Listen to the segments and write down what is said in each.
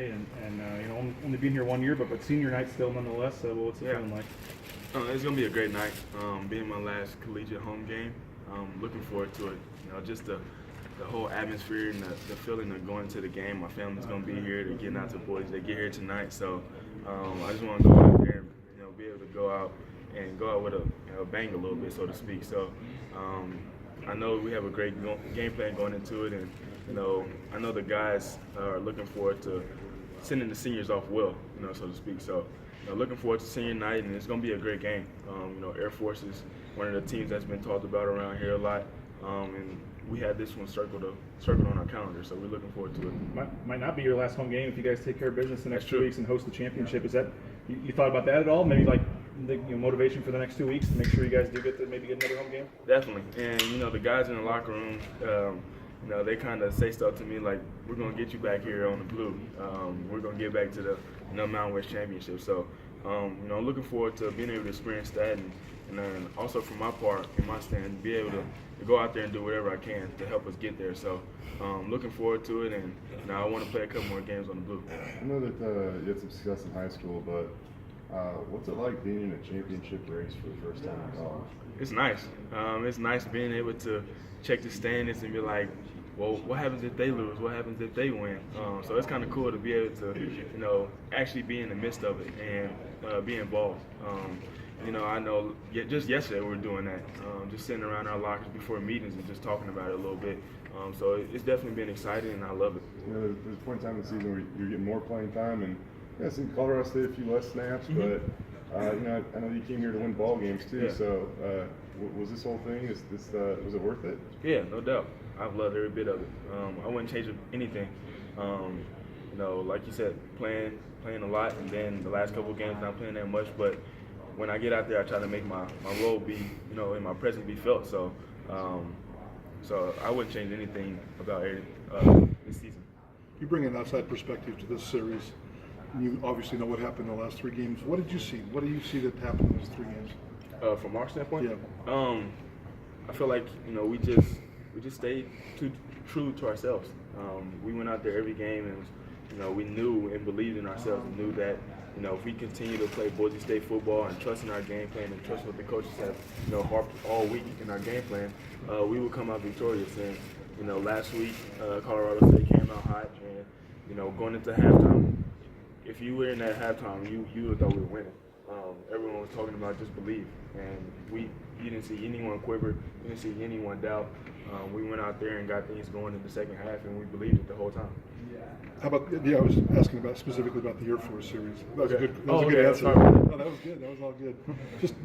And only being here 1 year, but senior night still nonetheless. What's it feeling like? It's gonna be a great night. Being my last collegiate home game, looking forward to it. Just the whole atmosphere and the feeling of going to the game. My family's gonna be here. They're getting out to Boise. They get here tonight, so I just want to go out there and be able to go out with a bang a little bit, so to speak. So I know we have a great game plan going into it, and I know the guys are looking forward to sending the seniors off well, so to speak. So, looking forward to senior night, and it's going to be a great game. Air Force is one of the teams that's been talked about around here a lot, and we had this one circled on our calendar, so we're looking forward to it. Might not be your last home game if you guys take care of business the next 2 weeks and host the championship. Is that you thought about that at all? Maybe like the motivation for the next 2 weeks to make sure you guys do get another home game. Definitely, and the guys in the locker room. They kind of say stuff to me like, we're going to get you back here on the blue. We're going to get back to the Mountain West Championship. So, looking forward to being able to experience that and then also from my part, in my stand, be able to go out there and do whatever I can to help us get there. So, looking forward to it, and I want to play a couple more games on the blue. I know that you had some success in high school, but what's it like being in a championship race for the first time in college? It's nice. It's nice being able to check the standings and be like, well, what happens if they lose? What happens if they win? So it's kind of cool to be able to, actually be in the midst of it and be involved. I know just yesterday we were doing that, just sitting around our lockers before meetings and just talking about it a little bit. So it's definitely been exciting, and I love it. There's a point in time in the season where you're getting more playing time, and I think Colorado State a few less snaps, but I know you came here to win ball games too. Yeah. So was this whole thing? Was it worth it? Yeah, no doubt. I've loved every bit of it. I wouldn't change anything. Like you said, playing a lot, and then the last couple of games not playing that much. But when I get out there, I try to make my role be, and my presence be felt. So, I wouldn't change anything about this season. You bring an outside perspective to this series. You obviously know what happened in the last 3 games. What did you see? What do you see that happened in those 3 games? From our standpoint, yeah. I feel like we just stayed true to ourselves. We went out there every game, and we knew and believed in ourselves, and knew that if we continue to play Boise State football and trust in our game plan and trust what the coaches have harped all week in our game plan, we would come out victorious. And last week Colorado State came out hot, and going into halftime, if you were in that halftime, you would thought we were winning. Everyone was talking about just believe, and you didn't see anyone quiver, you didn't see anyone doubt. We went out there and got things going in the second half, and we believed it the whole time. How about? Yeah, I was asking specifically about the Air Force series. That was a good. That was a good okay, answer. sorry. No, that was good. That was all good.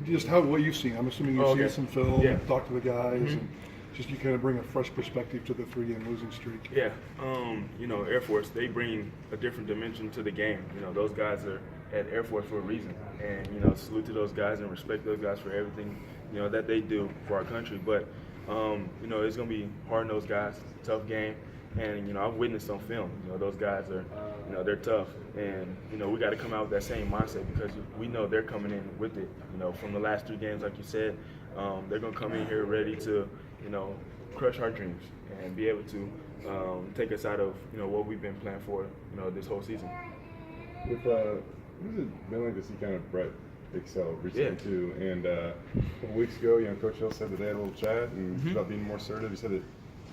Just what you've seen. I'm assuming you've seen some film, talked to the guys, and just you kind of bring a fresh perspective to the 3-game losing streak. Yeah, Air Force, they bring a different dimension to the game. Those guys are at Air Force for a reason, and salute to those guys and respect those guys for everything that they do for our country. But it's gonna be hard-nosed guys, tough game, and I've witnessed on film. Those guys are, they're tough, and we got to come out with that same mindset, because we know they're coming in with it. From the last 3 games, like you said, they're gonna come in here ready to crush our dreams and be able to take us out of what we've been planning for this whole season. What has it been like to see kind of Brett excel recently too? And a couple weeks ago, Coach Hill said that they had a little chat and about being more assertive. He said that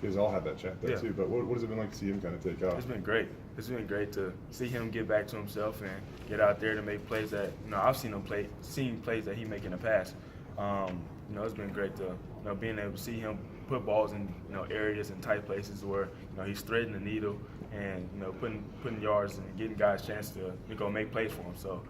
you guys all had that chat there too. But what has it been like to see him kind of take off? It's been great. It's been great to see him get back to himself and get out there to make plays that I've seen him seen plays that he make in the past. It's been great to being able to see him put balls in areas and tight places where he's threading the needle and putting yards and getting guys a chance to go make plays for him. So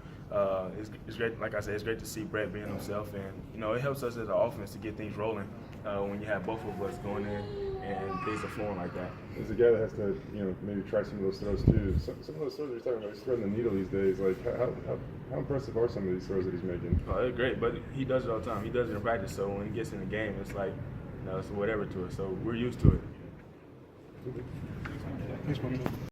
it's great. Like I said, it's great to see Brett being himself, and it helps us as an offense to get things rolling when you have both of us going in and things are flowing like that. As a guy that has to maybe try some of those throws too, some of those throws you're talking about, he's threading the needle these days. Like how impressive are some of these throws that he's making? Oh, they're great, but he does it all the time. He does it in practice, so when he gets in the game, it's like it's whatever to us. So we're used to it. Thanks, Montell.